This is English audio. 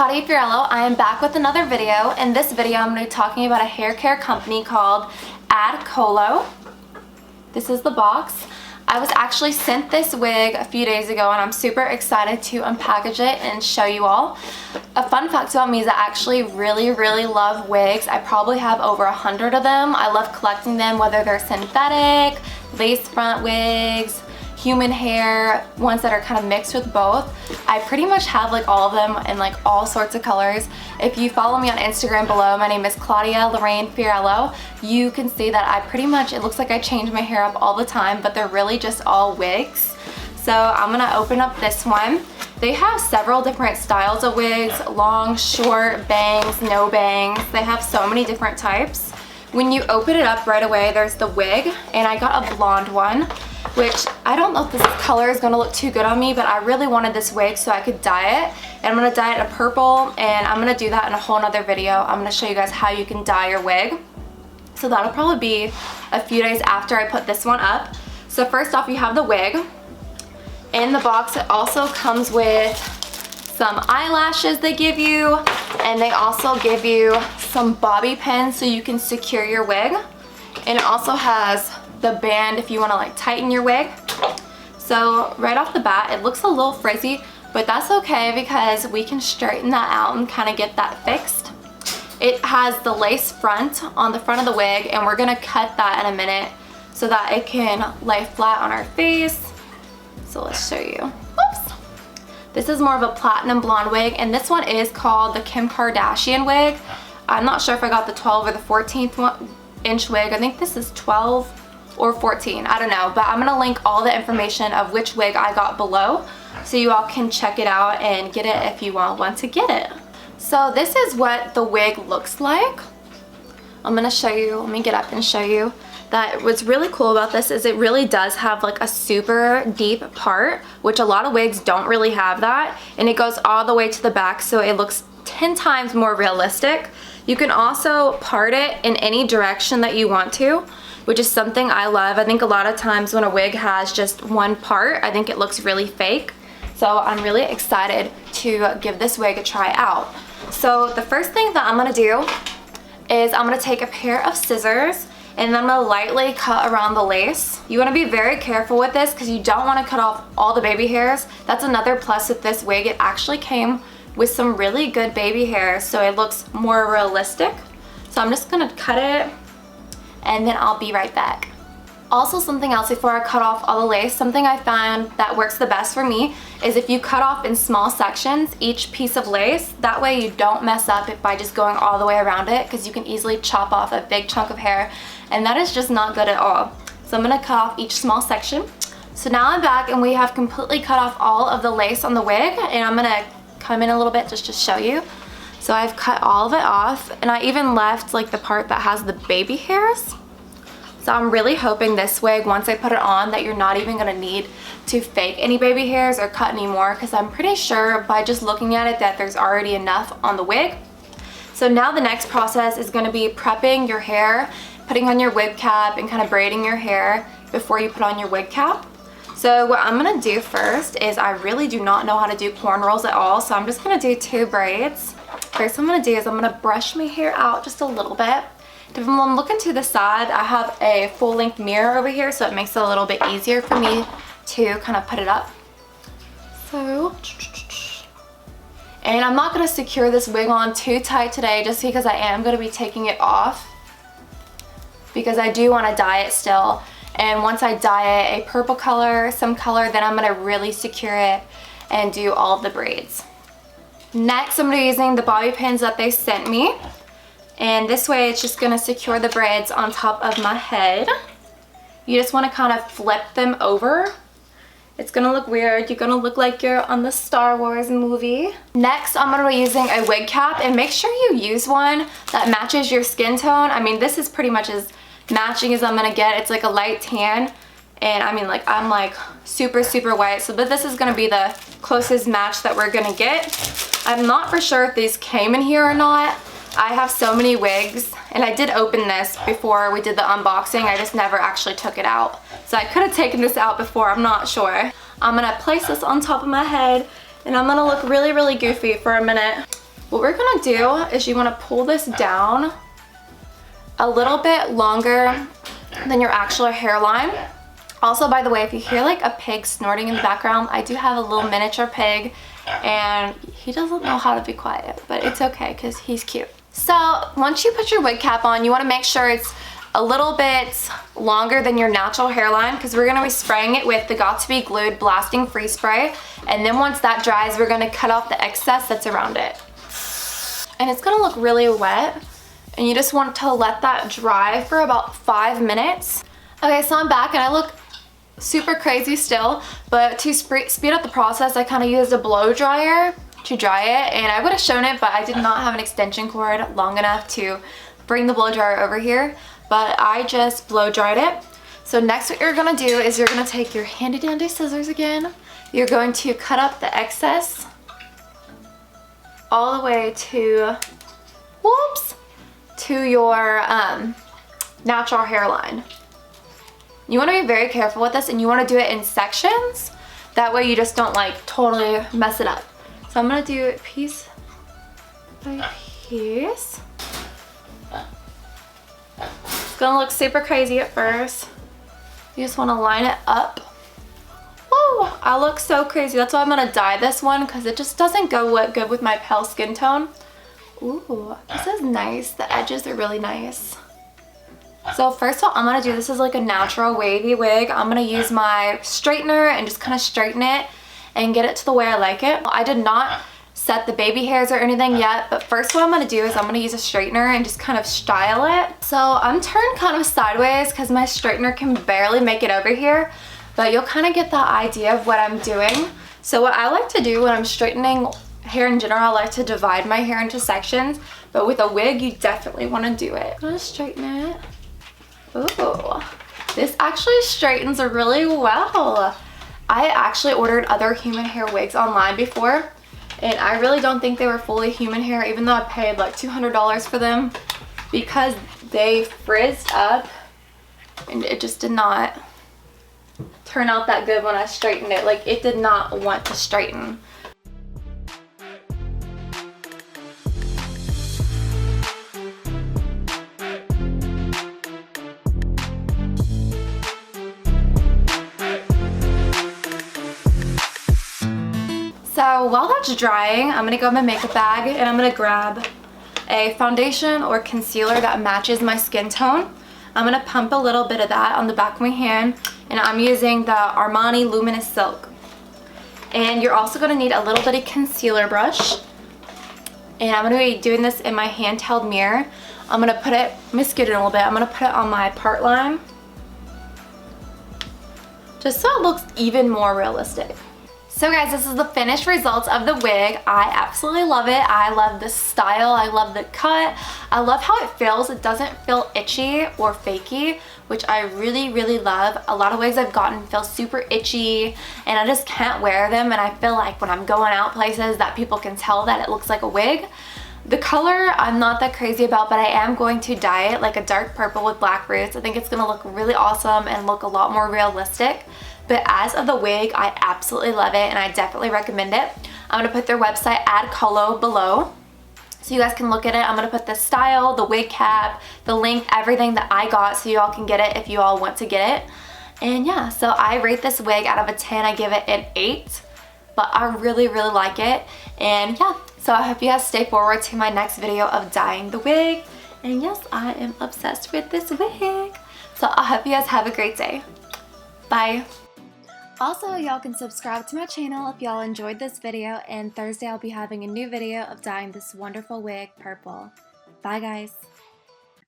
Claudia Fiorello. I am back with another video. In this video, I'm going to be talking about a hair care company called Addcolo. This is the box. I was actually sent this wig a few days ago and I'm super excited to unpackage it and show you all. A fun fact about me is I actually really love wigs. I probably have over 100 of them. I love collecting them, whether they're synthetic, lace front wigs, human hair, ones that are kind of mixed with both. I pretty much have like all of them in like all sorts of colors. If you follow me on Instagram below, my name is Claudia Lorraine Fiorello. You can see that I pretty much, it looks like I change my hair up all the time, but they're really just all wigs. So I'm gonna open up this one. They have several different styles of wigs, long, short, bangs, no bangs. They have so many different types. When you open it up right away, there's the wig, and I got a blonde one, which I don't know if this color is going to look too good on me, but I really wanted this wig so I could dye it. And I'm going to dye it a purple, and I'm going to do that in a whole nother video. I'm going to show you guys how you can dye your wig. So that'll probably be a few days after I put this one up. So first off, you have the wig. In the box, it also comes with some eyelashes they give you, and they also give you some bobby pins so you can secure your wig. And it also has the band if you want to like tighten your wig. So right off the bat, it looks a little frizzy, but that's okay because we can straighten that out and kind of get that fixed. It has the lace front on the front of the wig, and we're gonna cut that in a minute so that it can lay flat on our face. So let's show you. Whoops. This is more of a platinum blonde wig, and this one is called the Kim Kardashian wig. I'm not sure if I got the 12 or the 14th inch wig. I think this is 12 or 14, I don't know, but I'm gonna link all the information of which wig I got below so you all can check it out and get it if you all want to get it. So this is what the wig looks like. I'm gonna show you, let me get up and show you that. What's really cool about this is it really does have like a super deep part, which a lot of wigs don't really have that, and it goes all the way to the back, so it looks 10 times more realistic. You can also part it in any direction that you want to, which is something I love. I think a lot of times when a wig has just one part, I think it looks really fake. So I'm really excited to give this wig a try out. So the first thing that I'm gonna do is I'm gonna take a pair of scissors and then I'm gonna lightly cut around the lace. You wanna be very careful with this because you don't wanna cut off all the baby hairs. That's another plus with this wig. It actually came with some really good baby hairs, so it looks more realistic. So I'm just gonna cut it and then I'll be right back. Also, something else before I cut off all the lace, something I found that works the best for me is if you cut off in small sections each piece of lace. That way you don't mess up by just going all the way around it, because you can easily chop off a big chunk of hair, and that is just not good at all. So I'm gonna cut off each small section. So now I'm back and we have completely cut off all of the lace on the wig, and I'm gonna come in a little bit just to show you. So I've cut all of it off, and I even left like the part that has the baby hairs. So I'm really hoping this wig, once I put it on, that you're not even gonna need to fake any baby hairs or cut any more, because I'm pretty sure by just looking at it that there's already enough on the wig. So now the next process is gonna be prepping your hair, putting on your wig cap, and kind of braiding your hair before you put on your wig cap. So what I'm gonna do first is, I really do not know how to do cornrows at all, so I'm just gonna do 2 braids. First what I'm gonna do is I'm gonna brush my hair out just a little bit. If I'm looking to the side, I have a full-length mirror over here, so it makes it a little bit easier for me to kind of put it up. So, and I'm not gonna secure this wig on too tight today just because I am gonna be taking it off, because I do wanna dye it still. And once I dye it a purple color, some color, then I'm gonna really secure it and do all of the braids. Next, I'm gonna be using the bobby pins that they sent me. And this way it's just gonna secure the braids on top of my head. You just wanna kind of flip them over. It's gonna look weird. You're gonna look like you're on the Star Wars movie. Next, I'm gonna be using a wig cap, and make sure you use one that matches your skin tone. I mean, this is pretty much as matching as I'm gonna get. It's like a light tan, and I mean, like, I'm like super white, so this is gonna be the closest match that we're gonna get. I'm not for sure if these came in here or not. I have so many wigs, and I did open this before we did the unboxing. I just never actually took it out, so I could have taken this out before, I'm not sure. I'm gonna place this on top of my head, and I'm gonna look really goofy for a minute. what we're gonna do is you wanna pull this down a little bit longer than your actual hairline. Also, by the way, if you hear like a pig snorting in the background, I do have a little miniature pig and he doesn't know how to be quiet, but it's okay because he's cute. So once you put your wig cap on, you want to make sure it's a little bit longer than your natural hairline, because we're going to be spraying it with the Got to Be Glued Blasting Free Spray. And then once that dries, we're going to cut off the excess that's around it. And it's going to look really wet, and you just want to let that dry for about 5 minutes. Okay, so I'm back and I look super crazy still, but to speed up the process, I kind of used a blow dryer to dry it, and I would have shown it, but I did not have an extension cord long enough to bring the blow dryer over here, but I just blow dried it. So next what you're gonna do is you're gonna take your handy dandy scissors again. You're going to cut up the excess all the way to, whoops, to your natural hairline. You want to be very careful with this, and you want to do it in sections. That way you just don't like totally mess it up. So I'm going to do it piece by piece. It's going to look super crazy at first. You just want to line it up. Whoa, I look so crazy. That's why I'm going to dye this one, because it just doesn't go good with my pale skin tone. Ooh, this is nice. The edges are really nice. So first what I'm going to do, this is like a natural wavy wig. I'm going to use my straightener and just kind of straighten it and get it to the way I like it. I did not set the baby hairs or anything yet, but first what I'm going to do is I'm going to use a straightener and just kind of style it. So I'm turned kind of sideways because my straightener can barely make it over here, but you'll kind of get the idea of what I'm doing. So what I like to do when I'm straightening hair in general, I like to divide my hair into sections, but with a wig you definitely want to do it. I'm going to straighten it. Ooh, this actually straightens really well. I actually ordered other human hair wigs online before, and I really don't think they were fully human hair, even though I paid like $200 for them, because they frizzed up and it just did not turn out that good when I straightened it. Like, it did not want to straighten. So while that's drying, I'm going to go in my makeup bag and I'm going to grab a foundation or concealer that matches my skin tone. I'm going to pump a little bit of that on the back of my hand, and I'm using the Armani Luminous Silk. And you're also going to need a little bitty concealer brush. And I'm going to be doing this in my handheld mirror. I'm going to put it, let me scoot it a little bit, I'm going to put it on my part line, just so it looks even more realistic. So guys, this is the finished results of the wig. I absolutely love it. I love the style. I love the cut. I love how it feels. It doesn't feel itchy or fakey, which I really, really love. A lot of wigs I've gotten feel super itchy and I just can't wear them, and I feel like when I'm going out places that people can tell that it looks like a wig. The color I'm not that crazy about, but I am going to dye it like a dark purple with black roots. I think it's going to look really awesome and look a lot more realistic. But as of the wig, I absolutely love it and I definitely recommend it. I'm going to put their website Addcolo below so you guys can look at it. I'm going to put the style, the wig cap, the length, everything that I got so you all can get it if you all want to get it. And yeah, so I rate this wig out of a 10. I give it an 8, but I really, really like it. And yeah, so I hope you guys stay forward to my next video of dyeing the wig. And yes, I am obsessed with this wig. So I hope you guys have a great day. Bye. Also, y'all can subscribe to my channel if y'all enjoyed this video, and Thursday I'll be having a new video of dyeing this wonderful wig purple. Bye guys.